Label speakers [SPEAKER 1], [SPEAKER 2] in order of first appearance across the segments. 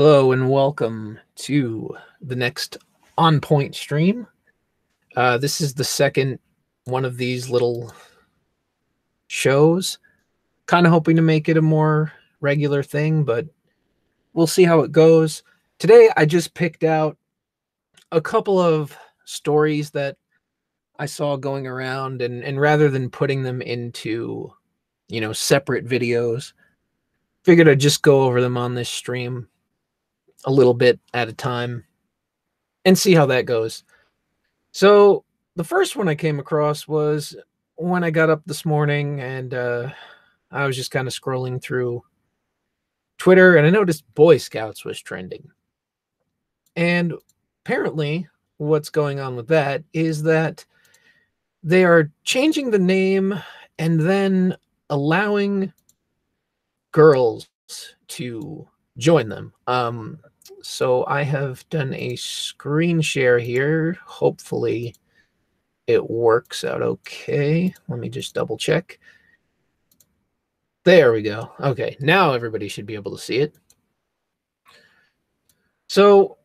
[SPEAKER 1] Hello and welcome to the next On Point stream. This is the second one of these little shows. Kind of hoping to make it a more regular thing, but we'll see how it goes. Today, I just picked out a couple of stories that I saw going around, and rather than putting them into, separate videos, figured I'd just go over them on this stream a little bit at a time and see how that goes. So the first one I came across was when I got up this morning and I was just kind of scrolling through Twitter and I noticed Boy Scouts was trending. And apparently what's going on with that is that they are changing the name and then allowing girls to join them. So I have done a screen share here. Hopefully it works out okay. Let me just double check. There we go. Okay, now everybody should be able to see it. So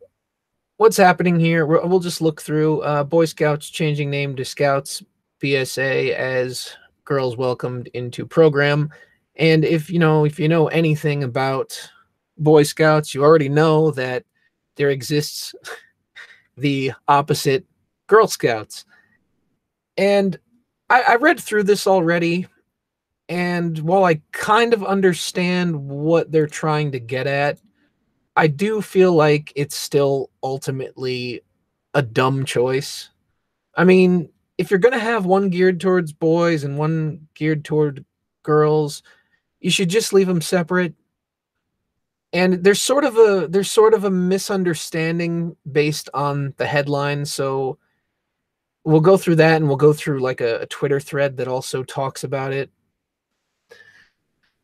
[SPEAKER 1] what's happening here? We'll just look through Boy Scouts changing name to Scouts BSA as girls welcomed into program. And if you know anything about Boy Scouts, you already know that there exists the opposite Girl Scouts. And I read through this already, and while I kind of understand what they're trying to get at, I do feel like it's still ultimately a dumb choice. I mean, if you're going to have one geared towards boys and one geared toward girls, you should just leave them separate. And there's sort of a misunderstanding based on the headline. So we'll go through that, and we'll go through like a Twitter thread that also talks about it.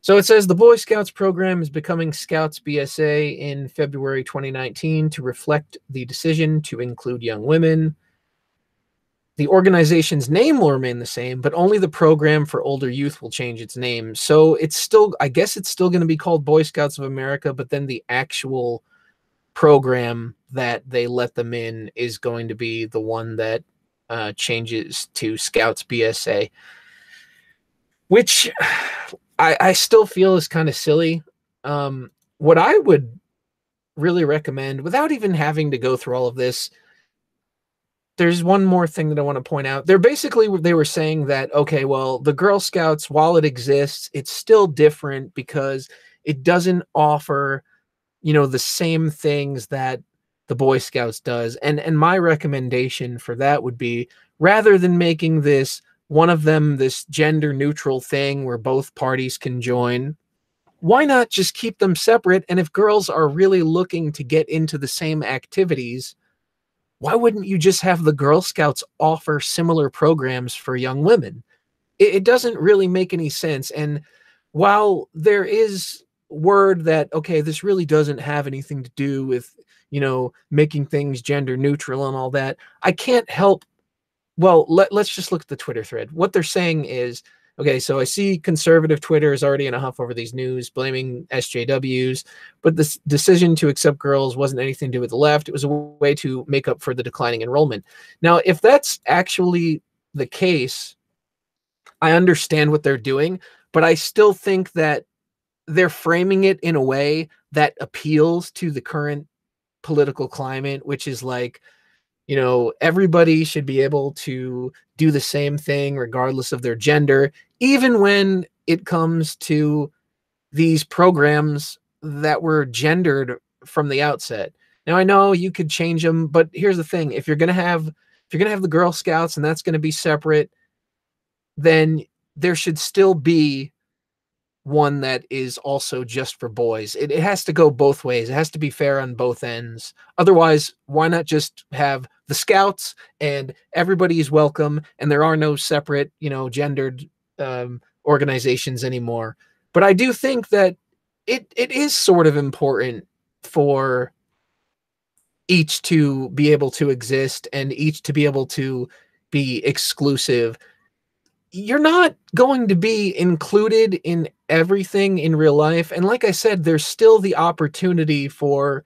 [SPEAKER 1] So it says the Boy Scouts program is becoming Scouts BSA in February 2019 to reflect the decision to include young women. The organization's name will remain the same, but only the program for older youth will change its name. So it's still, I guess it's still going to be called Boy Scouts of America, but then the actual program that they let them in is going to be the one that changes to Scouts BSA, which I still feel is kind of silly. What I would really recommend, without even having to go through all of this, there's one more thing that I want to point out. They were saying that, okay, well, the Girl Scouts, while it exists, it's still different because it doesn't offer, the same things that the Boy Scouts does. And my recommendation for that would be, rather than making this one of them this gender neutral thing where both parties can join, why not just keep them separate? And if girls are really looking to get into the same activities, why wouldn't you just have the Girl Scouts offer similar programs for young women? It doesn't really make any sense. And while there is word that, okay, this really doesn't have anything to do with, making things gender neutral and all that, I can't help. Well, let's just look at the Twitter thread. What they're saying is, okay, so I see conservative Twitter is already in a huff over these news, blaming SJWs, but this decision to accept girls wasn't anything to do with the left. It was a way to make up for the declining enrollment. Now, if that's actually the case, I understand what they're doing, but I still think that they're framing it in a way that appeals to the current political climate, which is like, everybody should be able to do the same thing regardless of their gender, even when it comes to these programs that were gendered from the outset. Now, I know you could change them, but here's the thing. If you're going to have the Girl Scouts and that's going to be separate, then there should still be one that is also just for boys. It has to go both ways. It has to be fair on both ends. Otherwise, why not just have the Scouts and everybody is welcome and there are no separate, gendered organizations anymore? But I do think that it is sort of important for each to be able to exist and each to be able to be exclusive. You're not going to be included in everything in real life. And like I said, there's still the opportunity for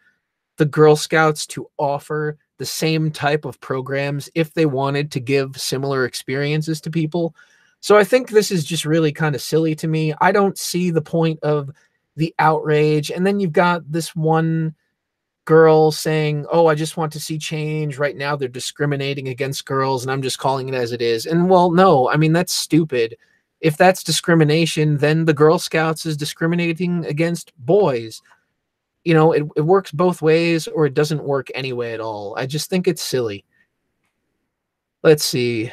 [SPEAKER 1] the Girl Scouts to offer the same type of programs if they wanted to give similar experiences to people. So I think this is just really kind of silly to me. I don't see the point of the outrage. And then you've got this one girl saying, "Oh, I just want to see change. Right now they're discriminating against girls and I'm just calling it as it is." And well, no, I mean, that's stupid. If that's discrimination, then the Girl Scouts is discriminating against boys. It works both ways, or it doesn't work any way at all. I just think it's silly. Let's see.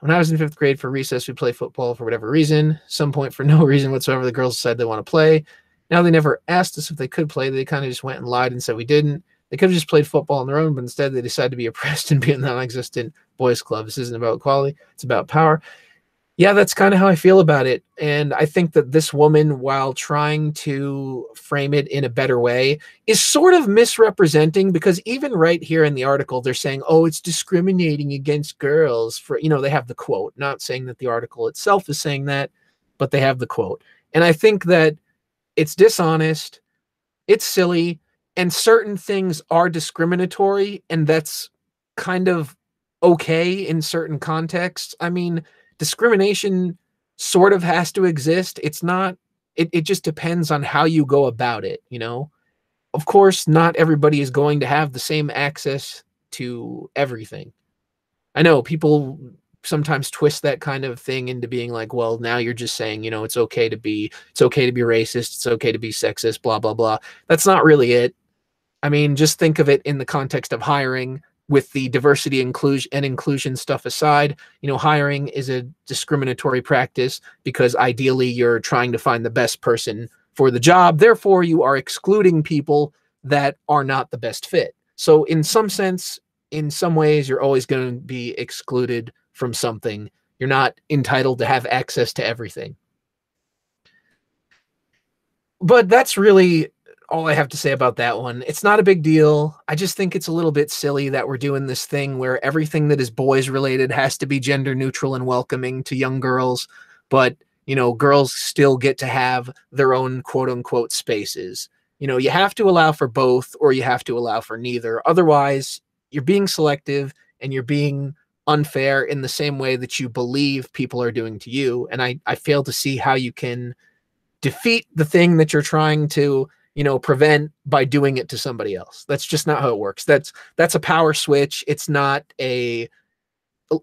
[SPEAKER 1] When I was in 5th grade for recess, we play football for whatever reason. Some point for no reason whatsoever, the girls decided they want to play. Now they never asked us if they could play. They kind of just went and lied and said we didn't. They could have just played football on their own, but instead they decided to be oppressed and be in the non-existent boys club. This isn't about equality. It's about power. Yeah, that's kind of how I feel about it. And I think that this woman, while trying to frame it in a better way, is sort of misrepresenting, because even right here in the article, they're saying, oh, it's discriminating against girls for, they have the quote, not saying that the article itself is saying that, but they have the quote. And I think that it's dishonest, it's silly, and certain things are discriminatory, and that's kind of okay in certain contexts. I mean, discrimination sort of has to exist. It's not, it just depends on how you go about it, Of course, not everybody is going to have the same access to everything. I know people sometimes twist that kind of thing into being like, well, now you're just saying, it's okay to be racist, it's okay to be sexist, blah, blah, blah. That's not really it. I mean, just think of it in the context of hiring. With the diversity inclusion stuff aside, hiring is a discriminatory practice because ideally you're trying to find the best person for the job. Therefore, you are excluding people that are not the best fit. So in some sense, in some ways, you're always going to be excluded from something. You're not entitled to have access to everything. But that's really all I have to say about that one. It's not a big deal. I just think it's a little bit silly that we're doing this thing where everything that is boys related has to be gender neutral and welcoming to young girls, but girls still get to have their own quote unquote spaces. You have to allow for both, or you have to allow for neither. Otherwise, you're being selective and you're being unfair in the same way that you believe people are doing to you. And I fail to see how you can defeat the thing that you're trying to prevent by doing it to somebody else. That's just not how it works. That's a power switch. It's not a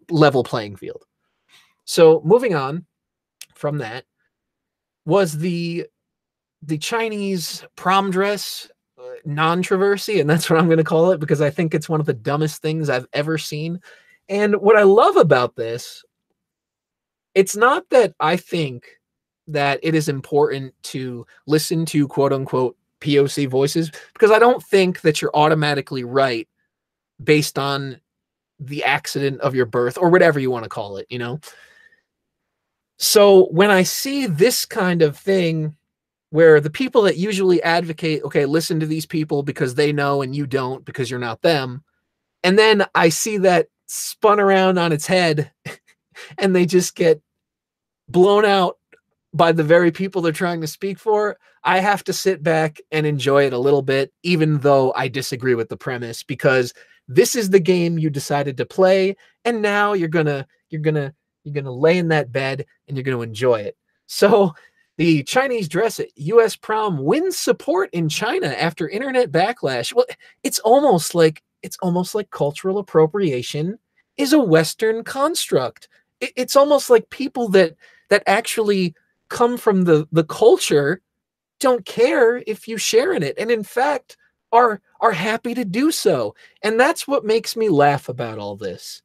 [SPEAKER 1] level playing field. So moving on from that was the Chinese prom dress non-controversy, and that's what I'm going to call it, because I think it's one of the dumbest things I've ever seen. And what I love about this, it's not that I think that it is important to listen to quote unquote POC voices, because I don't think that you're automatically right based on the accident of your birth or whatever you want to call it, So when I see this kind of thing where the people that usually advocate, okay, listen to these people because they know and you don't because you're not them, and then I see that spun around on its head and they just get blown out by the very people they're trying to speak for, I have to sit back and enjoy it a little bit, even though I disagree with the premise, because this is the game you decided to play, and now you're gonna lay in that bed and you're gonna enjoy it. So the Chinese dress at U.S. prom wins support in China after internet backlash. Well, it's almost like cultural appropriation is a Western construct. It's almost like people that actually come from the culture don't care if you share in it, and in fact are happy to do so. And that's what makes me laugh about all this.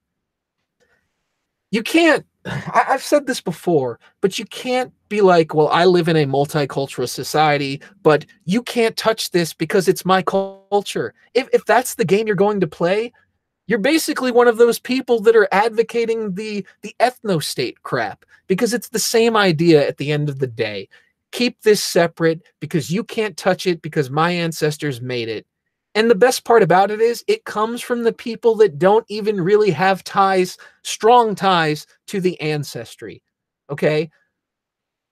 [SPEAKER 1] You can't, I've said this before, but you can't be like, well, I live in a multicultural society, but you can't touch this because it's my culture. If that's the game you're going to play, you're basically one of those people that are advocating the ethno-state crap, because it's the same idea at the end of the day. Keep this separate because you can't touch it because my ancestors made it. And the best part about it is it comes from the people that don't even really have ties, strong ties to the ancestry. Okay?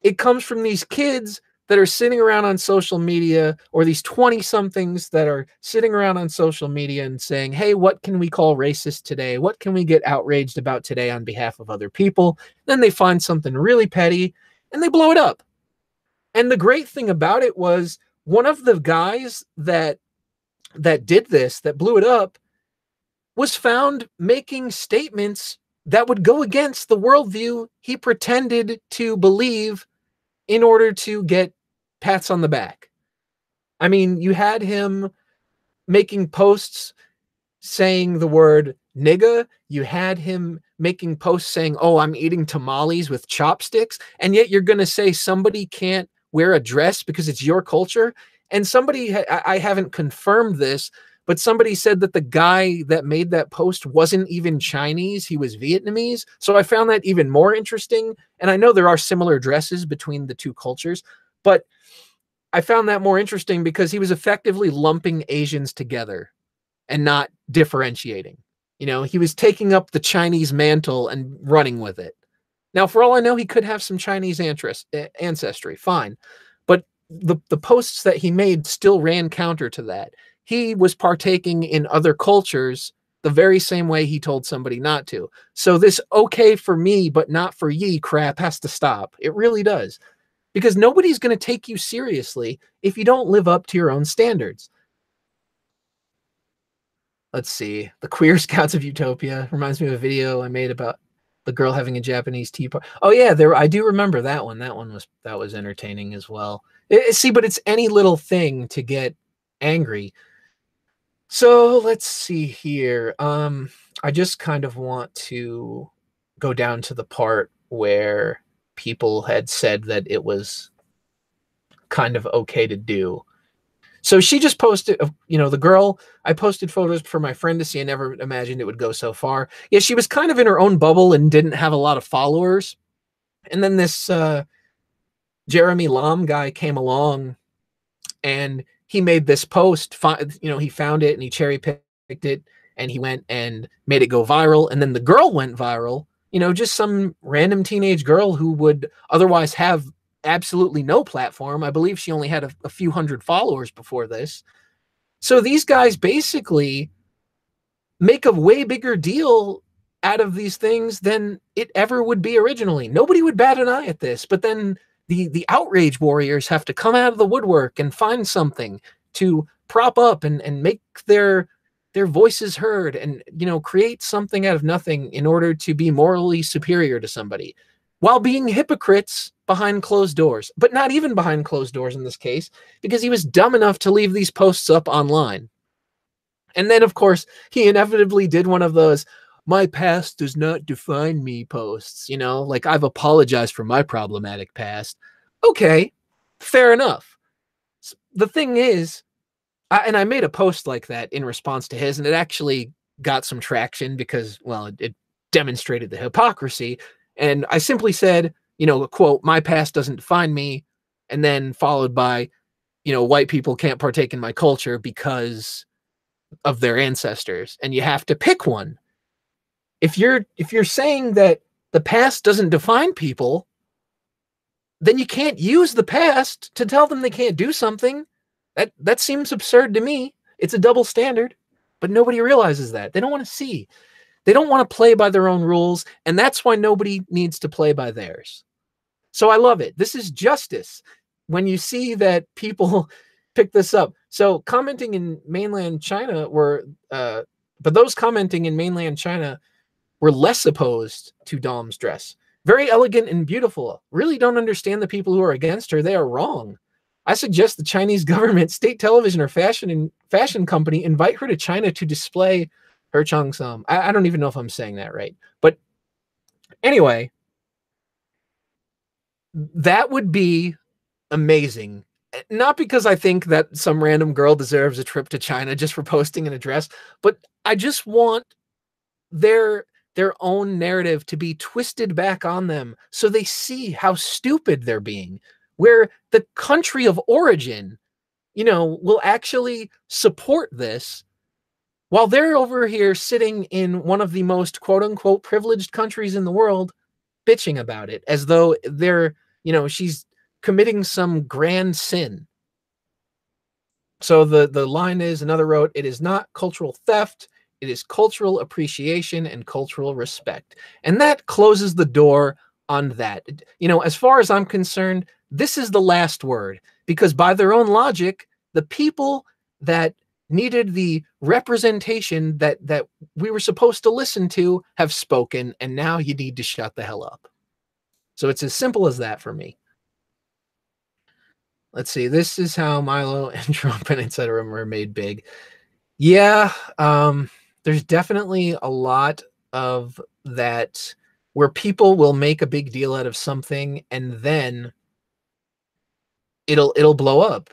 [SPEAKER 1] It comes from these kids that are sitting around on social media, or these 20 somethings that are sitting around on social media and saying, hey, what can we call racist today? What can we get outraged about today on behalf of other people? Then they find something really petty and they blow it up. And the great thing about it was, one of the guys that did this, that blew it up, was found making statements that would go against the worldview he pretended to believe in order to get pats on the back. I mean, you had him making posts saying the word nigga. You had him making posts saying, oh, I'm eating tamales with chopsticks. And yet you're going to say somebody can't wear a dress because it's your culture. And somebody, I haven't confirmed this, but somebody said that the guy that made that post wasn't even Chinese. He was Vietnamese. So I found that even more interesting. And I know there are similar dresses between the two cultures, but I found that more interesting because he was effectively lumping Asians together and not differentiating. You know, he was taking up the Chinese mantle and running with it. Now, for all I know, he could have some Chinese ancestry, fine. But the posts that he made still ran counter to that. He was partaking in other cultures the very same way he told somebody not to. So this okay for me, but not for ye crap has to stop. It really does. Because nobody's going to take you seriously if you don't live up to your own standards. Let's see. The Queer Scouts of Utopia reminds me of a video I made about the girl having a Japanese tea party. Oh yeah, I do remember that one. That was entertaining as well. See, but it's any little thing to get angry. So let's see here. I just kind of want to go down to the part where people had said that it was kind of okay to do. So she just posted, the girl, I posted photos for my friend to see. I never imagined it would go so far. Yeah, she was kind of in her own bubble and didn't have a lot of followers. And then this Jeremy Lam guy came along and he made this post. He found it and he cherry picked it and he went and made it go viral. And then the girl went viral, just some random teenage girl who would otherwise have absolutely no platform. I believe she only had a few hundred followers before this. So these guys basically make a way bigger deal out of these things than it ever would be originally. Nobody would bat an eye at this, but then the outrage warriors have to come out of the woodwork and find something to prop up and make their voices heard and, create something out of nothing in order to be morally superior to somebody, while being hypocrites behind closed doors. But not even behind closed doors in this case, because he was dumb enough to leave these posts up online. And then, of course, he inevitably did one of those, my past does not define me posts, like I've apologized for my problematic past. Okay, fair enough. The thing is, I made a post like that in response to his, and it actually got some traction because, well, it demonstrated the hypocrisy. And I simply said, quote, my past doesn't define me. And then followed by, white people can't partake in my culture because of their ancestors. And you have to pick one. If you're saying that the past doesn't define people, then you can't use the past to tell them they can't do something. That seems absurd to me. It's a double standard, but nobody realizes that. They don't want to see. They don't want to play by their own rules, and that's why nobody needs to play by theirs. So I love it. This is justice. When you see that people pick this up. So commenting in mainland China but those commenting in mainland China were less opposed to Dom's dress. Very elegant and beautiful. Really don't understand the people who are against her. They are wrong. I suggest the Chinese government, state television, or fashion company invite her to China to display her cheongsam. I don't even know if I'm saying that right. But anyway, that would be amazing. Not because I think that some random girl deserves a trip to China just for posting an address, but I just want their own narrative to be twisted back on them so they see how stupid they're being, where the country of origin, will actually support this while they're over here sitting in one of the most quote unquote privileged countries in the world bitching about it as though they're she's committing some grand sin. So the line is, another wrote, it is not cultural theft, it is cultural appreciation and cultural respect. And that closes the door on that. As far as I'm concerned, this is the last word, because by their own logic, the people that needed the representation that we were supposed to listen to have spoken, and now you need to shut the hell up. So it's as simple as that for me. Let's see. This is how Milo and Trump and etc. were made big. Yeah, there's definitely a lot of that where people will make a big deal out of something and then it'll blow up.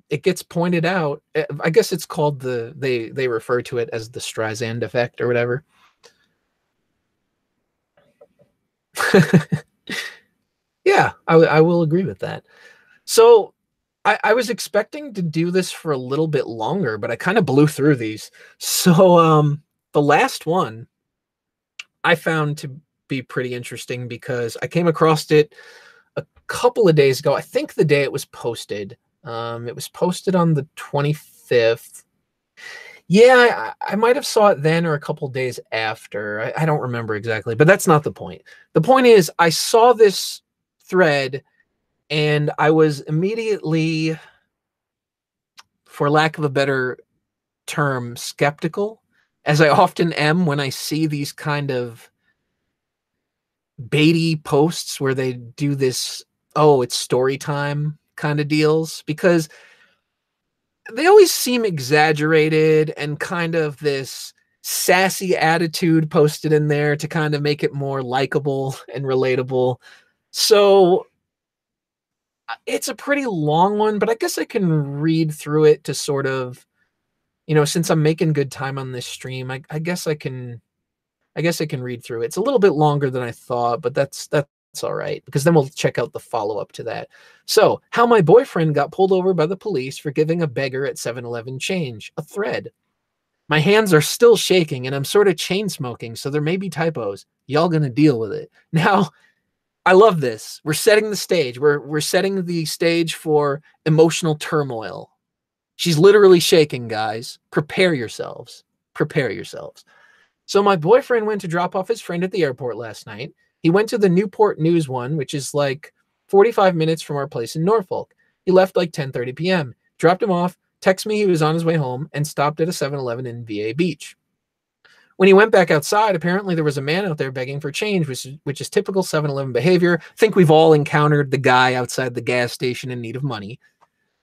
[SPEAKER 1] It gets pointed out. I guess it's called they refer to it as the Streisand effect or whatever. Yeah, I will agree with that. So I was expecting to do this for a little bit longer, but I kind of blew through these. So the last one I found to be pretty interesting because I came across it a couple of days ago. I think the day it was posted. It was posted on the 25th. Yeah, I might have saw it then or a couple days after. I don't remember exactly, but that's not the point. The point is I saw this thread and I was immediately, for lack of a better term, skeptical, as I often am when I see these kind of baity posts where they do this, oh, it's story time kind of deals, because they always seem exaggerated and kind of this sassy attitude posted in there to kind of make it more likable and relatable. So it's a pretty long one, but I guess I can read through it to sort of, since I'm making good time on this stream, I guess I can read through it. It's a little bit longer than I thought, but that's all right, because then we'll check out the follow-up to that. So, how my boyfriend got pulled over by the police for giving a beggar at 7-Eleven change, a thread. My hands are still shaking and I'm sort of chain smoking, so there may be typos. Y'all gonna deal with it. Now, I love this. We're setting the stage. We're setting the stage for emotional turmoil. She's literally shaking, guys. Prepare yourselves. Prepare yourselves. So my boyfriend went to drop off his friend at the airport last night. He went to the Newport News one, which is like 45 minutes from our place in Norfolk. He left like 10:30 p.m. Dropped him off, texted me he was on his way home, and stopped at a 7-Eleven in VA Beach. When he went back outside, apparently there was a man out there begging for change, which is typical 7-Eleven behavior. I think we've all encountered the guy outside the gas station in need of money.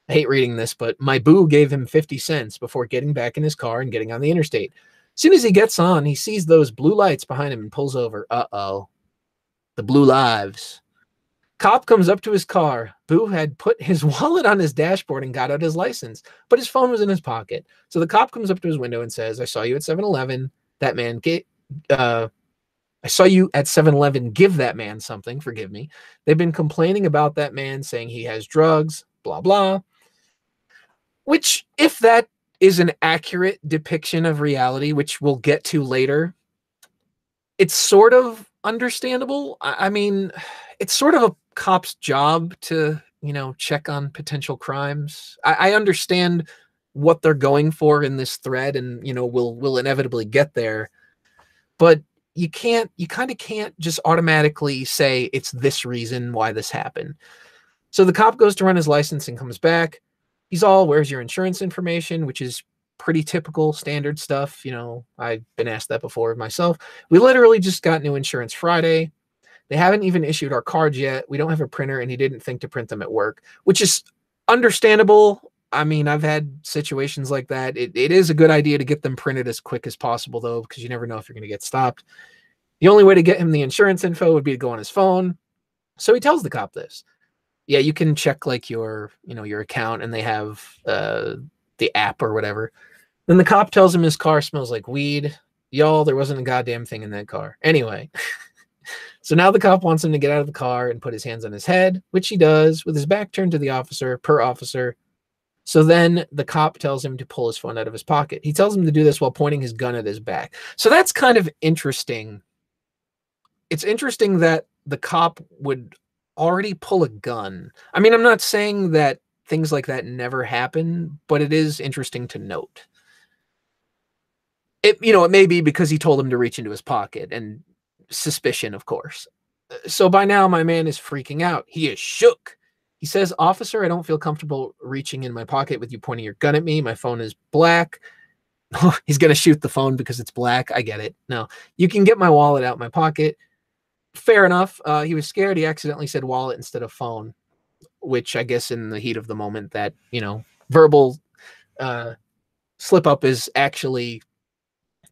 [SPEAKER 1] I hate reading this, but my boo gave him 50 cents before getting back in his car and getting on the interstate. As soon as he gets on, he sees those blue lights behind him and pulls over. Uh-oh. The blue lives. Cop comes up to his car. Boo had put his wallet on his dashboard and got out his license, but his phone was in his pocket. So the cop comes up to his window and says, I saw you at 7-Eleven. That man I saw you at 7-Eleven give that man something. Forgive me. They've been complaining about that man, saying he has drugs, blah, blah. Which, if that is an accurate depiction of reality, which we'll get to later, it's sort of understandable. I mean, it's sort of a cop's job to, check on potential crimes. I understand what they're going for in this thread, and we'll inevitably get there, but you kind of can't just automatically say it's this reason why this happened. So the cop goes to run his license and comes back. He's all, where's your insurance information, which is pretty typical standard stuff. I've been asked that before myself. We literally just got new insurance Friday. They haven't even issued our cards yet. We don't have a printer, and he didn't think to print them at work, which is understandable. I mean, I've had situations like that. It is a good idea to get them printed as quick as possible, though, because you never know if you're going to get stopped. The only way to get him the insurance info would be to go on his phone. So he tells the cop this. Yeah, you can check like your account, and they have the app or whatever. Then the cop tells him his car smells like weed. Y'all, there wasn't a goddamn thing in that car. Anyway, so now the cop wants him to get out of the car and put his hands on his head, which he does with his back turned to the officer, per officer. So then the cop tells him to pull his phone out of his pocket. He tells him to do this while pointing his gun at his back. So that's kind of interesting. It's interesting that the cop would already pull a gun? I mean, I'm not saying that things like that never happen, but it is interesting to note. It may be because he told him to reach into his pocket and suspicion, of course. So by now, my man is freaking out. He is shook. He says, "Officer, I don't feel comfortable reaching in my pocket with you pointing your gun at me. My phone is black." He's going to shoot the phone because it's black. I get it. No, you can get my wallet out my pocket. Fair enough. He was scared. He accidentally said wallet instead of phone, which I guess in the heat of the moment that, verbal slip up is actually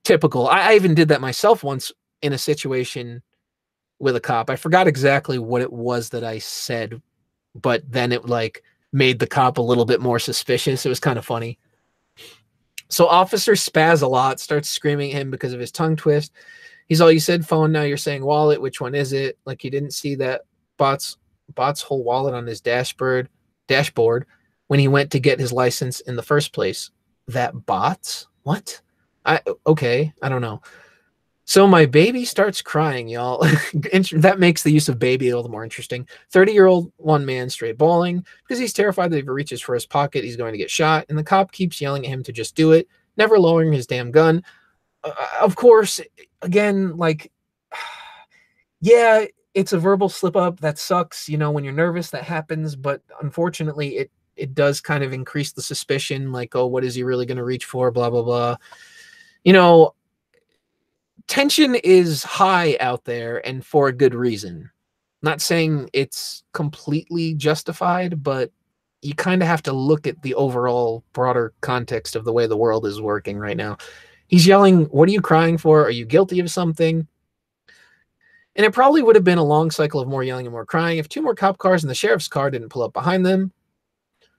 [SPEAKER 1] typical. I even did that myself once in a situation with a cop. I forgot exactly what it was that I said, but then it made the cop a little bit more suspicious. It was kind of funny. So officer spaz a lot, starts screaming at him because of his tongue twist. He's all, "You said phone, now you're saying wallet. Which one is it?" Like he didn't see that bot's whole wallet on his dashboard when he went to get his license in the first place. That bot's? What? Okay, I don't know. So my baby starts crying, y'all. That makes the use of baby a little more interesting. 30-year-old one man straight bawling because he's terrified that if he reaches for his pocket, he's going to get shot. And the cop keeps yelling at him to just do it, never lowering his damn gun. Of course, again, yeah, it's a verbal slip up. That sucks. When you're nervous, that happens. But unfortunately, it does kind of increase the suspicion, like, oh, what is he really going to reach for? Blah, blah, blah. Tension is high out there and for a good reason. Not saying it's completely justified, but you kind of have to look at the overall broader context of the way the world is working right now. He's yelling, "What are you crying for? Are you guilty of something?" And it probably would have been a long cycle of more yelling and more crying if 2 more cop cars and the sheriff's car didn't pull up behind them.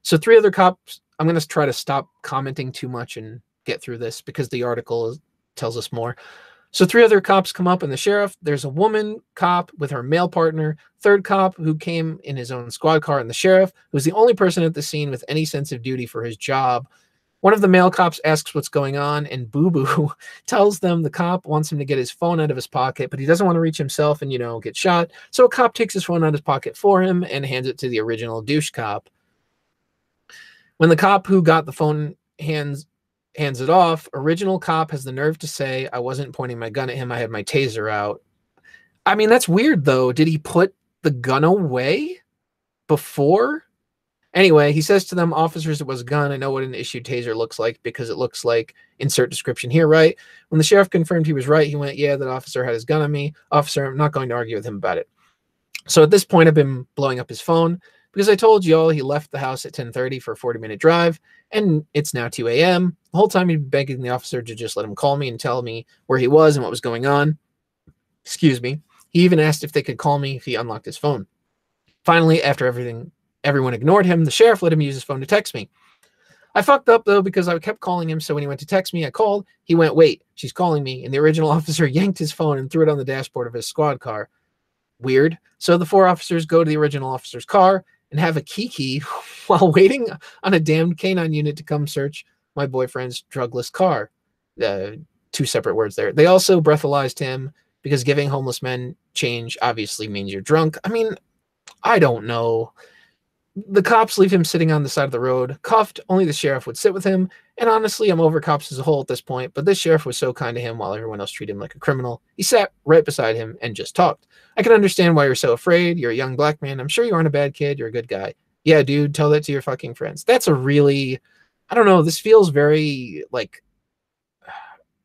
[SPEAKER 1] So 3 other cops, I'm going to try to stop commenting too much and get through this because the article tells us more. So 3 other cops come up and the sheriff. There's a woman cop with her male partner, 3rd cop who came in his own squad car, and the sheriff, who's the only person at the scene with any sense of duty for his job. One of the male cops asks what's going on, and Boo Boo tells them the cop wants him to get his phone out of his pocket, but he doesn't want to reach himself and, get shot. So a cop takes his phone out of his pocket for him and hands it to the original douche cop. When the cop who got the phone hands it off, original cop has the nerve to say, "I wasn't pointing my gun at him. I had my taser out." I mean, that's weird, though. Did he put the gun away before? Anyway, he says to them, "Officers, it was a gun. I know what an issued taser looks like because it looks like insert description here, right?" When the sheriff confirmed he was right, he went, "Yeah, that officer had his gun on me. Officer, I'm not going to argue with him about it." So at this point, I've been blowing up his phone because I told y'all he left the house at 10:30 for a 40-minute drive, and it's now 2 a.m. The whole time he'd been begging the officer to just let him call me and tell me where he was and what was going on. Excuse me. He even asked if they could call me if he unlocked his phone. Finally, after everyone ignored him, the sheriff let him use his phone to text me. I fucked up, though, because I kept calling him, so when he went to text me, I called. He went, "Wait, she's calling me," and the original officer yanked his phone and threw it on the dashboard of his squad car. Weird. So the 4 officers go to the original officer's car and have a kiki while waiting on a damned canine unit to come search my boyfriend's drugless car. 2 separate words there. They also breathalyzed him because giving homeless men change obviously means you're drunk. I mean, I don't know. The cops leave him sitting on the side of the road, cuffed. Only the sheriff would sit with him. And honestly, I'm over cops as a whole at this point, but this sheriff was so kind to him while everyone else treated him like a criminal. He sat right beside him and just talked. "I can understand why you're so afraid. You're a young black man. I'm sure you aren't a bad kid. You're a good guy." Yeah, dude, tell that to your fucking friends. That's a really, I don't know, this feels very,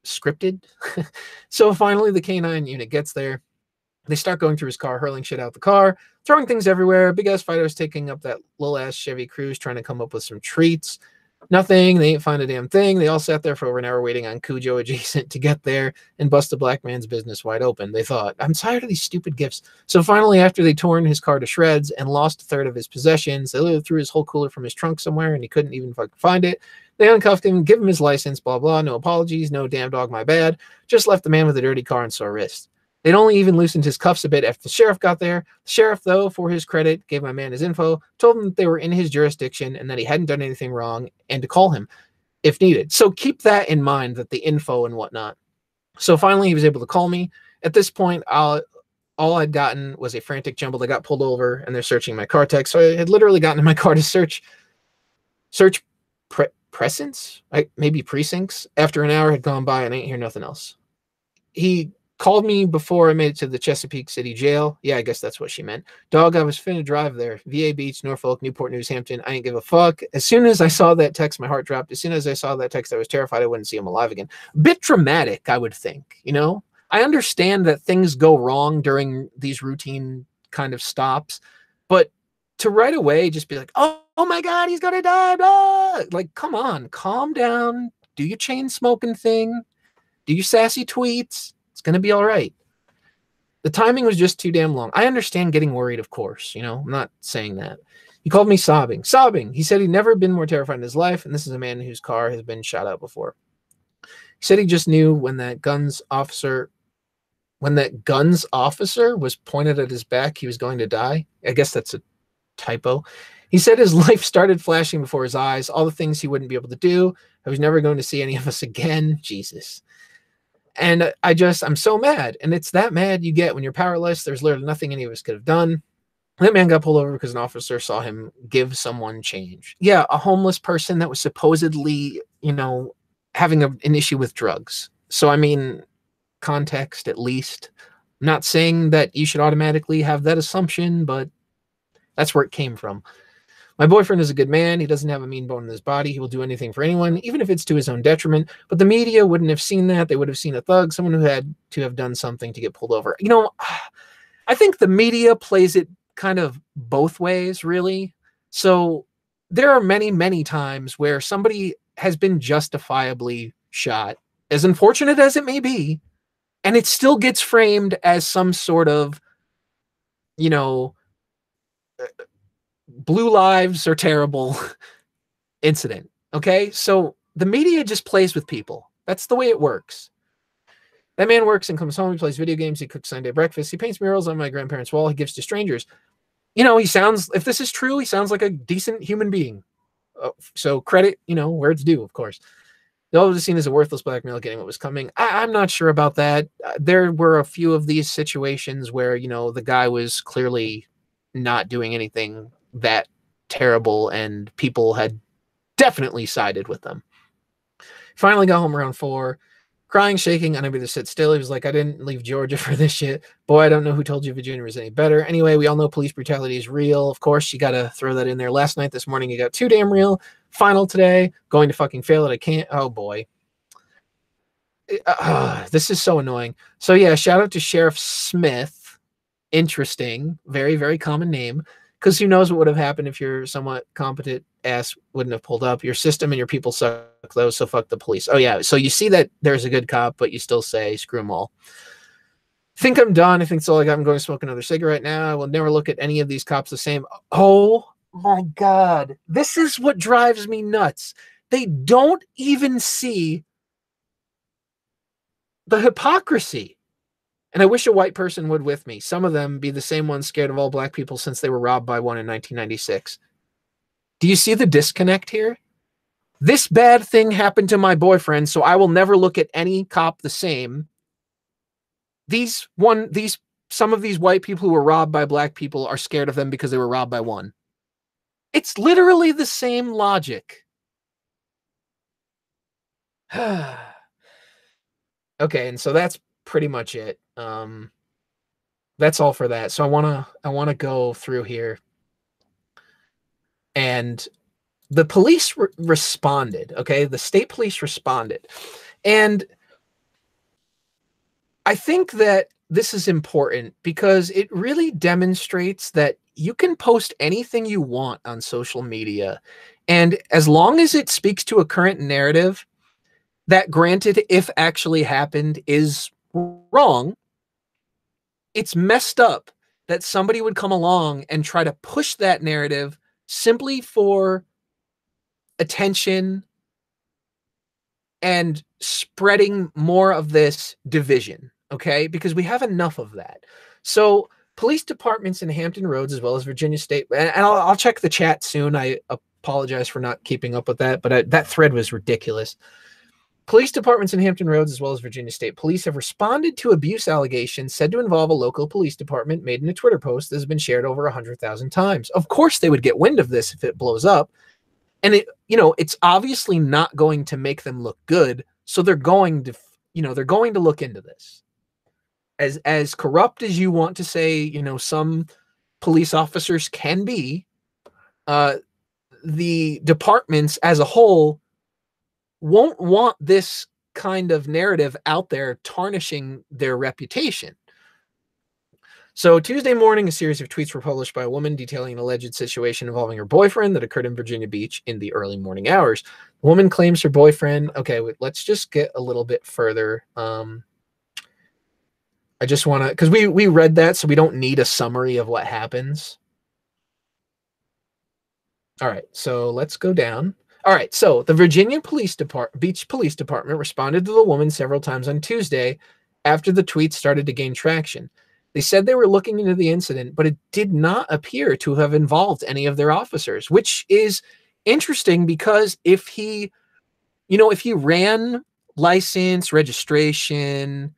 [SPEAKER 1] scripted. So finally, the canine unit gets there. They start going through his car, hurling shit out the car, throwing things everywhere. Big ass fighter's taking up that little ass Chevy Cruze, trying to come up with some treats. Nothing. They ain't find a damn thing. They all sat there for over an hour waiting on Cujo adjacent to get there and bust a black man's business wide open. They thought, "I'm tired of these stupid gifts." So finally, after they torn his car to shreds and lost a third of his possessions, they literally threw his whole cooler from his trunk somewhere and he couldn't even fucking find it. They uncuffed him, give him his license, blah, blah, no apologies, no damn dog, my bad. Just left the man with a dirty car and sore wrist. They'd only even loosened his cuffs a bit after the sheriff got there. The sheriff, though, for his credit, gave my man his info, told him that they were in his jurisdiction and that he hadn't done anything wrong and to call him if needed. So keep that in mind, that the info and whatnot. So finally, he was able to call me. At this point, all I'd gotten was a frantic jumble. They got pulled over and they're searching my car text. So I had literally gotten in my car to search precincts, maybe precincts. After an hour had gone by and I ain't hear nothing else. He called me before I made it to the Chesapeake City Jail. Yeah, I guess that's what she meant. Dog, I was finna drive there. VA Beach, Norfolk, Newport News, Hampton. I ain't give a fuck. As soon as I saw that text, my heart dropped. As soon as I saw that text, I was terrified I wouldn't see him alive again. Bit dramatic, I would think, you know? I understand that things go wrong during these routine kind of stops, but to right away just be like, oh my God, he's gonna die, blah. Like, come on, calm down. Do your chain smoking thing. Do your sassy tweets. It's gonna be all right. The timing was just too damn long. I understand getting worried, of course. You know, I'm not saying that. He called me sobbing. He said he'd never been more terrified in his life, and this is a man whose car has been shot out before. He said he just knew when that guns officer was pointed at his back, he was going to die. I guess that's a typo. He said his life started flashing before his eyes, all the things he wouldn't be able to do. I was never going to see any of us again. Jesus. And I'm so mad. And it's that mad you get when you're powerless. There's literally nothing any of us could have done. That man got pulled over because an officer saw him give someone change. Yeah, a homeless person that was supposedly, you know, having an issue with drugs. So, I mean, context at least. I'm not saying that you should automatically have that assumption, but that's where it came from. My boyfriend is a good man. He doesn't have a mean bone in his body. He will do anything for anyone, even if it's to his own detriment. But the media wouldn't have seen that. They would have seen a thug, someone who had to have done something to get pulled over. You know, I think the media plays it kind of both ways, really. So there are many, many times where somebody has been justifiably shot, as unfortunate as it may be, and it still gets framed as some sort of, you know, blue lives are terrible incident. Okay. So the media just plays with people. That's the way it works. That man works and comes home. He plays video games. He cooks Sunday breakfast. He paints murals on my grandparents' wall. He gives to strangers. You know, if this is true, he sounds like a decent human being. So credit, you know, where it's due, of course. They'll be seen as a worthless black male getting what was coming. I'm not sure about that. There were a few of these situations where, you know, the guy was clearly not doing anything that terrible and people had definitely sided with them. Finally got home around 4, crying, shaking, unable to sit still. He was like, I didn't leave Georgia for this shit. Boy, I don't know who told you Virginia was any better. Anyway, we all know police brutality is real. Of course, you got to throw that in there. Last night, this morning, you got too damn real. Final today, going to fucking fail it. I can't. Oh, boy. This is so annoying. So, yeah, shout out to Sheriff Smith. Interesting. Very, very common name. Because who knows what would have happened if your somewhat competent ass wouldn't have pulled up. Your system and your people suck, though, so fuck the police. Oh, yeah. So you see that there's a good cop, but you still say, screw them all. I think I'm done. I think that's all I got. I'm going to smoke another cigarette now. I will never look at any of these cops the same. Oh, my God. This is what drives me nuts. They don't even see the hypocrisy. And I wish a white person would with me. Some of them be the same ones scared of all black people since they were robbed by one in 1996. Do you see the disconnect here? This bad thing happened to my boyfriend, so I will never look at any cop the same. Some of these white people who were robbed by black people are scared of them because they were robbed by one. It's literally the same logic. Okay, and so that's pretty much it. That's all for that. So I wanna go through here, and the police responded. Okay, the state police responded, and I think that this is important because it really demonstrates that you can post anything you want on social media, and as long as it speaks to a current narrative that, granted, if actually happened, is wrong, it's messed up that somebody would come along and try to push that narrative simply for attention and spreading more of this division, okay? Because we have enough of that. So police departments in Hampton Roads, as well as Virginia State, and I'll check the chat soon. I apologize for not keeping up with that, but that thread was ridiculous. Police departments in Hampton Roads, as well as Virginia State Police, have responded to abuse allegations said to involve a local police department made in a Twitter post that has been shared over 100,000 times. Of course, they would get wind of this if it blows up. And it's obviously not going to make them look good. So they're going to look into this. As corrupt as you want to say, some police officers can be, the departments as a whole won't want this kind of narrative out there tarnishing their reputation. So Tuesday morning, a series of tweets were published by a woman detailing an alleged situation involving her boyfriend that occurred in Virginia Beach in the early morning hours. The woman claims her boyfriend. Okay, let's just get a little bit further. I just want to, because we read that, so we don't need a summary of what happens. All right, so let's go down. All right, so the Virginia Beach Police Department responded to the woman several times on Tuesday after the tweets started to gain traction. They said they were looking into the incident, but it did not appear to have involved any of their officers, which is interesting because if he ran license, registration,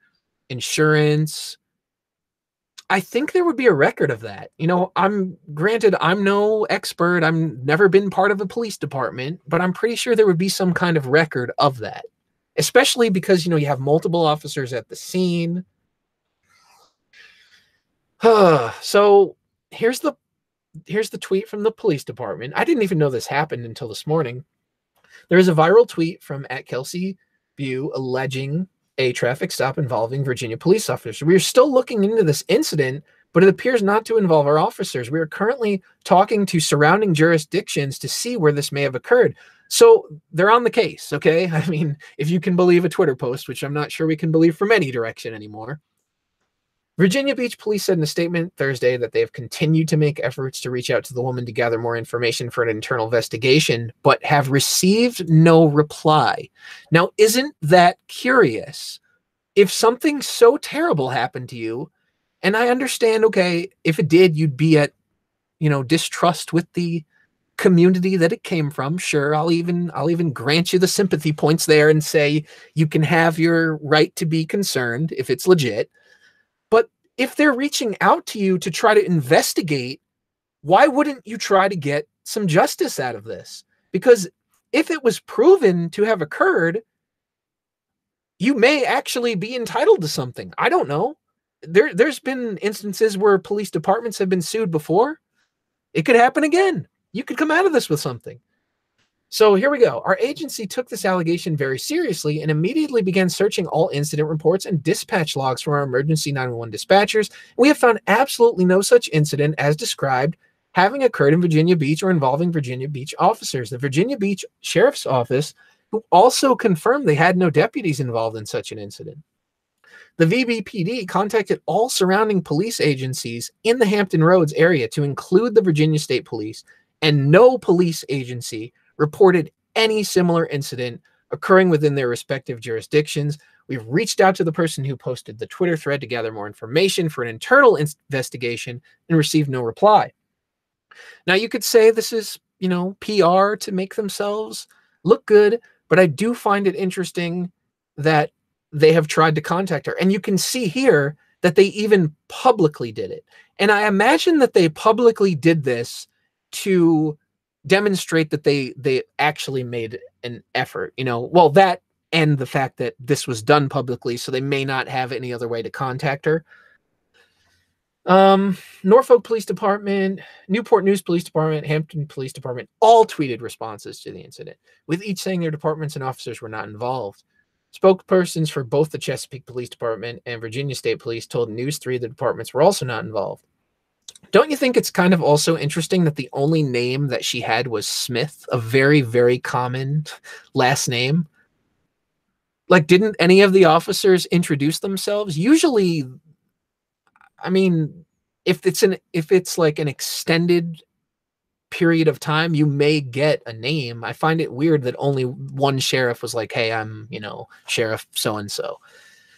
[SPEAKER 1] insurance, I think there would be a record of that. I'm no expert. I've never been part of a police department, but I'm pretty sure there would be some kind of record of that, especially because, you have multiple officers at the scene. So here's the tweet from the police department. I didn't even know this happened until this morning. There is a viral tweet from @KelseyBew alleging a traffic stop involving Virginia police officers. We are still looking into this incident, but it appears not to involve our officers. We are currently talking to surrounding jurisdictions to see where this may have occurred. So they're on the case, okay? I mean, if you can believe a Twitter post, which I'm not sure we can believe from any direction anymore. Virginia Beach Police said in a statement Thursday that they have continued to make efforts to reach out to the woman to gather more information for an internal investigation, but have received no reply. Now, isn't that curious? If something so terrible happened to you, and I understand, okay, if it did, you'd be at, distrust with the community that it came from. Sure, I'll even grant you the sympathy points there and say you can have your right to be concerned if it's legit. If they're reaching out to you to try to investigate, why wouldn't you try to get some justice out of this? Because if it was proven to have occurred, you may actually be entitled to something. I don't know. There's been instances where police departments have been sued before. It could happen again. You could come out of this with something. So here we go. Our agency took this allegation very seriously and immediately began searching all incident reports and dispatch logs from our emergency 911 dispatchers. We have found absolutely no such incident as described having occurred in Virginia Beach or involving Virginia Beach officers. The Virginia Beach Sheriff's Office, who also confirmed they had no deputies involved in such an incident. The VBPD contacted all surrounding police agencies in the Hampton Roads area to include the Virginia State Police, and no police agency reported any similar incident occurring within their respective jurisdictions. We've reached out to the person who posted the Twitter thread to gather more information for an internal investigation and received no reply. Now, you could say this is, PR to make themselves look good, but I do find it interesting that they have tried to contact her. And you can see here that they even publicly did it. And I imagine that they publicly did this to demonstrate that they actually made an effort, that and the fact that this was done publicly, so they may not have any other way to contact her. Norfolk Police Department, Newport News Police Department, Hampton Police Department all tweeted responses to the incident, with each saying their departments and officers were not involved. Spokespersons for both the Chesapeake Police Department and Virginia State Police told News 3 the departments were also not involved. Don't you think it's kind of also interesting that the only name that she had was Smith, a very, very common last name? Like, didn't any of the officers introduce themselves? Usually, I mean, if it's like an extended period of time, you may get a name. I find it weird that only one sheriff was like, hey, I'm, Sheriff so-and-so.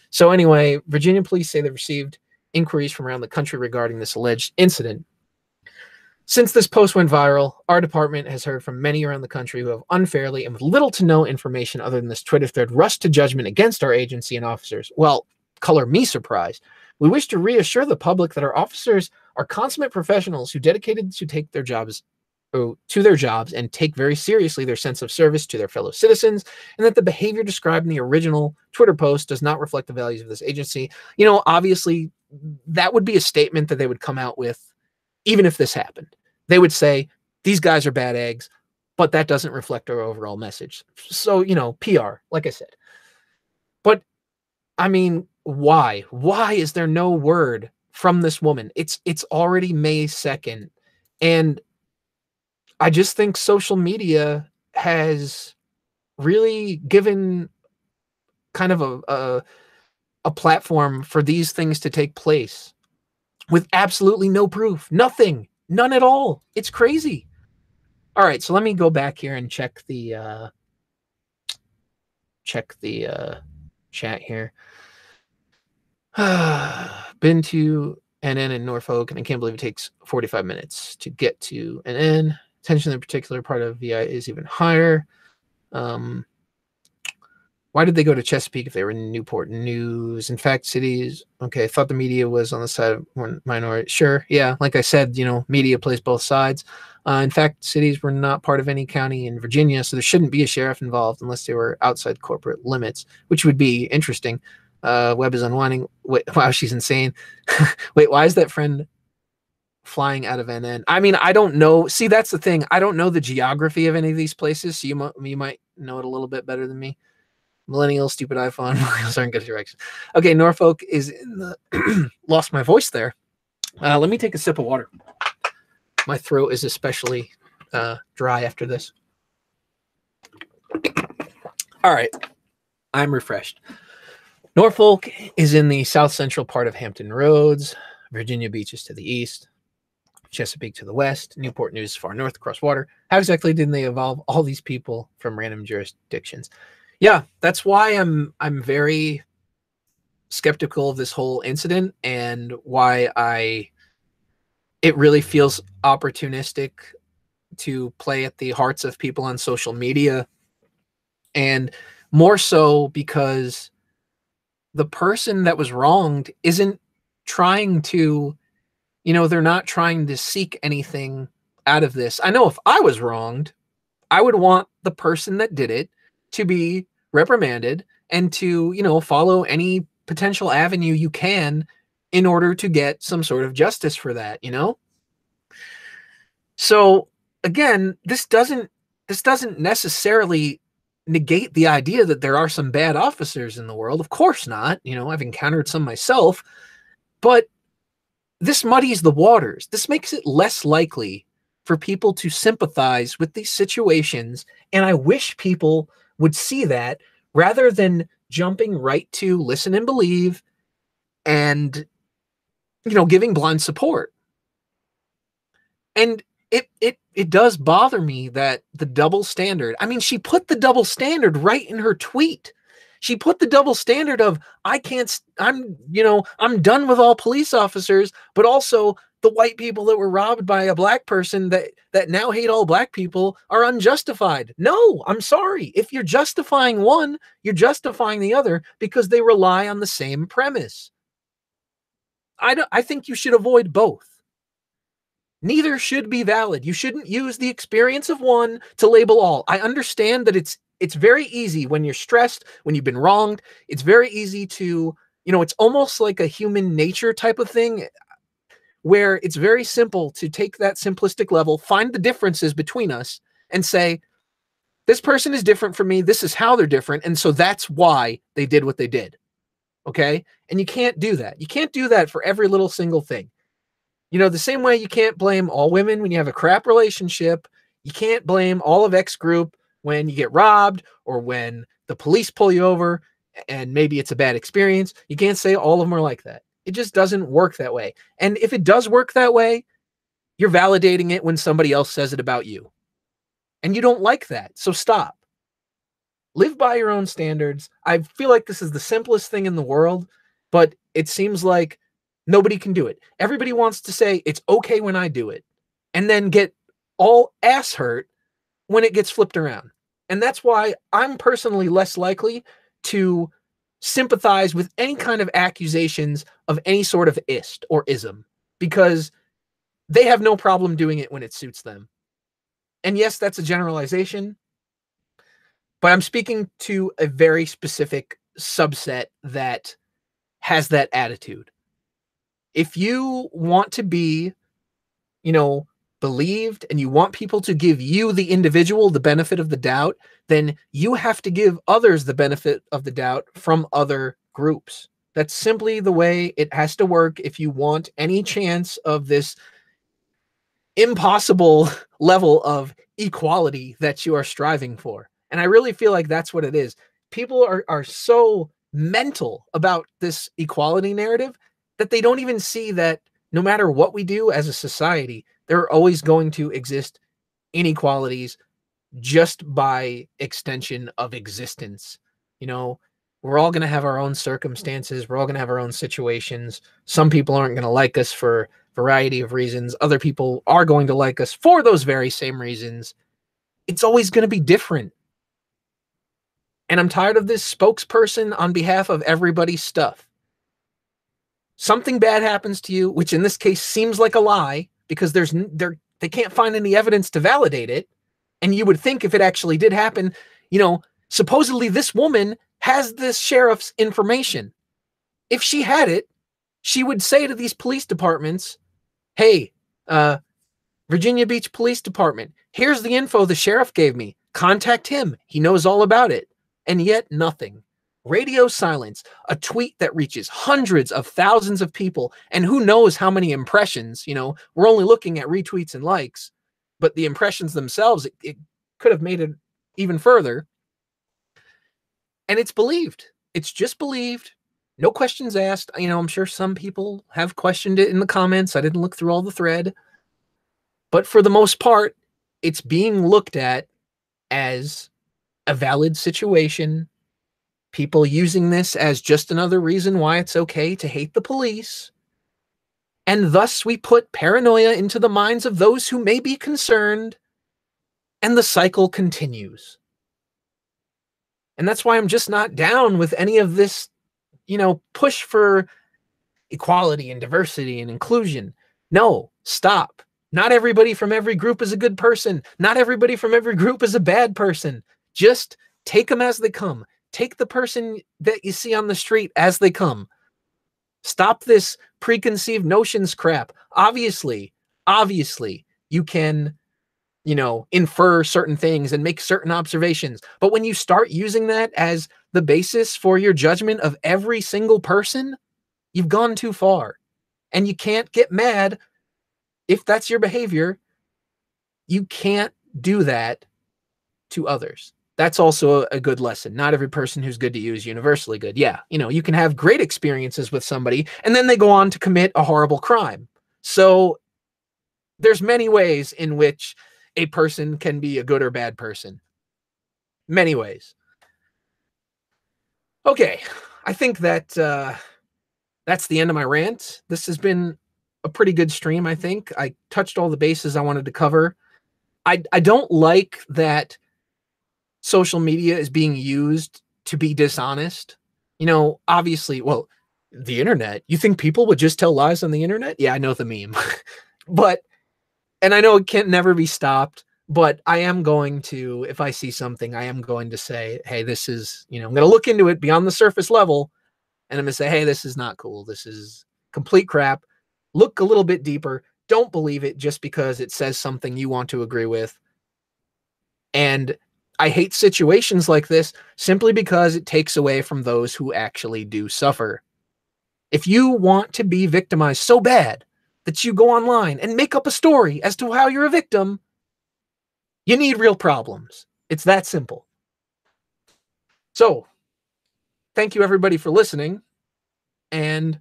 [SPEAKER 1] So anyway, Virginia police say they received inquiries from around the country regarding this alleged incident. Since this post went viral, our department has heard from many around the country who have unfairly and with little to no information other than this Twitter thread rushed to judgment against our agency and officers. Well, color me surprised. We wish to reassure the public that our officers are consummate professionals who dedicated to take their jobs to their jobs and take very seriously their sense of service to their fellow citizens, and that the behavior described in the original Twitter post does not reflect the values of this agency. You know, obviously, that would be a statement that they would come out with even if this happened. They would say, these guys are bad eggs, but that doesn't reflect our overall message. So, you know, PR, like I said. But, I mean, why? Why is there no word from this woman? It's already May 2nd, and I just think social media has really given kind of a platform for these things to take place with absolutely no proof, nothing, none at all. It's crazy. All right, so let me go back here and check the chat here. Been to NN in Norfolk, and I can't believe it takes 45 minutes to get to NN. Tension in particular part of VI is even higher. Why did they go to Chesapeake if they were in Newport News? In fact, cities. Okay, I thought the media was on the side of minority. Sure, yeah. Like I said, you know, media plays both sides. In fact, cities were not part of any county in Virginia, so there shouldn't be a sheriff involved unless they were outside corporate limits, which would be interesting. Webb is unwinding. Wait, wow, she's insane. Wait, why is that friend flying out of NN? I mean, I don't know. See, that's the thing. I don't know the geography of any of these places, so you might know it a little bit better than me. Millennial, stupid iPhone. Millennials aren't good direction. Okay, Norfolk is in the... Lost my voice there. Let me take a sip of water. My throat is especially dry after this. All right, I'm refreshed. Norfolk is in the south central part of Hampton Roads. Virginia Beach is to the east. Chesapeake to the west. Newport News far north across water. How exactly did they evolve all these people from random jurisdictions? Yeah, that's why I'm very skeptical of this whole incident, and why it really feels opportunistic to play at the hearts of people on social media, and more so because the person that was wronged isn't trying to, you know, they're not trying to seek anything out of this. I know if I was wronged, I would want the person that did it to be reprimanded and to, you know, follow any potential avenue you can in order to get some sort of justice for that, you know? So again, this doesn't necessarily negate the idea that there are some bad officers in the world. Of course not. You know, I've encountered some myself, but this muddies the waters. This makes it less likely for people to sympathize with these situations. And I wish people would see that rather than jumping right to listen and believe and, you know, giving blind support. And it does bother me that the double standard, I mean, she put the double standard right in her tweet. She put the double standard of, I'm done with all police officers, but also the white people that were robbed by a black person that now hate all black people are unjustified. No, I'm sorry. If you're justifying one, you're justifying the other because they rely on the same premise. I think you should avoid both. Neither should be valid. You shouldn't use the experience of one to label all. I understand that it's very easy when you're stressed, when you've been wronged. It's very easy to, you know, it's almost like a human nature type of thing where it's very simple to take that simplistic level, find the differences between us and say, this person is different from me. This is how they're different. And so that's why they did what they did. Okay. And you can't do that. You can't do that for every little single thing. You know, the same way you can't blame all women when you have a crap relationship. You can't blame all of X group when you get robbed or when the police pull you over and maybe it's a bad experience. You can't say all of them are like that. It just doesn't work that way. And if it does work that way, you're validating it when somebody else says it about you. And you don't like that. So stop. Live by your own standards. I feel like this is the simplest thing in the world, but it seems like nobody can do it. Everybody wants to say it's okay when I do it. and then get all ass hurt when it gets flipped around. And that's why I'm personally less likely to sympathize with any kind of accusations of any sort of ist or ism, because they have no problem doing it when it suits them. And yes, that's a generalization, but I'm speaking to a very specific subset that has that attitude. If you want to be, believed, and you want people to give you, the individual, the benefit of the doubt, then you have to give others the benefit of the doubt from other groups. That's simply the way it has to work if you want any chance of this impossible level of equality that you are striving for. And I really feel like that's what it is. People are so mental about this equality narrative that they don't even see that no matter what we do as a society, there are always going to exist inequalities just by extension of existence. We're all going to have our own circumstances. We're all going to have our own situations. Some people aren't going to like us for a variety of reasons. Other people are going to like us for those very same reasons. It's always going to be different. And I'm tired of this spokesperson on behalf of everybody's stuff. Something bad happens to you, which in this case seems like a lie because they can't find any evidence to validate it. And you would think if it actually did happen, supposedly this woman has this sheriff's information. If she had it, she would say to these police departments, hey, Virginia Beach Police Department, here's the info the sheriff gave me. Contact him. He knows all about it. And yet nothing. Radio silence, a tweet that reaches hundreds of thousands of people, and who knows how many impressions. We're only looking at retweets and likes, but the impressions themselves, it could have made it even further. And it's believed. It's just believed. No questions asked. I'm sure some people have questioned it in the comments. I didn't look through all the thread. But for the most part, it's being looked at as a valid situation. People using this as just another reason why it's okay to hate the police. And thus we put paranoia into the minds of those who may be concerned. And the cycle continues. And that's why I'm just not down with any of this, push for equality and diversity and inclusion. No, stop. Not everybody from every group is a good person. Not everybody from every group is a bad person. Just take them as they come. Take the person that you see on the street as they come. Stop this preconceived notions crap. Obviously, you can, infer certain things and make certain observations. But when you start using that as the basis for your judgment of every single person, you've gone too far. And you can't get mad if that's your behavior. You can't do that to others. That's also a good lesson. Not every person who's good to you is universally good. Yeah, you can have great experiences with somebody and then they go on to commit a horrible crime. So there's many ways in which a person can be a good or bad person. Many ways. Okay, I think that that's the end of my rant. This has been a pretty good stream, I think. I touched all the bases I wanted to cover. I don't like that social media is being used to be dishonest. Obviously, well, the internet. You think people would just tell lies on the internet? Yeah, I know the meme. And I know it can't never be stopped, but I am going to, if I see something, I am going to say, hey, this is, I'm going to look into it beyond the surface level, and I'm going to say, hey, this is not cool. This is complete crap. Look a little bit deeper. Don't believe it just because it says something you want to agree with. And I hate situations like this simply because it takes away from those who actually do suffer. If you want to be victimized so bad that you go online and make up a story as to how you're a victim, you need real problems. It's that simple. So, thank you everybody for listening, and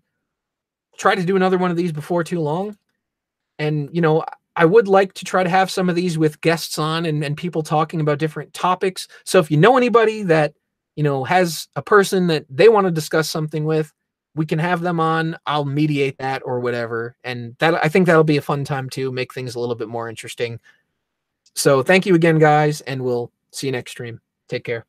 [SPEAKER 1] try to do another one of these before too long. And, I would like to try to have some of these with guests on and people talking about different topics. So if you know anybody that, has a person that they want to discuss something with, we can have them on. I'll mediate that or whatever. And that, I think that'll be a fun time too, make things a little bit more interesting. So thank you again, guys, and we'll see you next stream. Take care.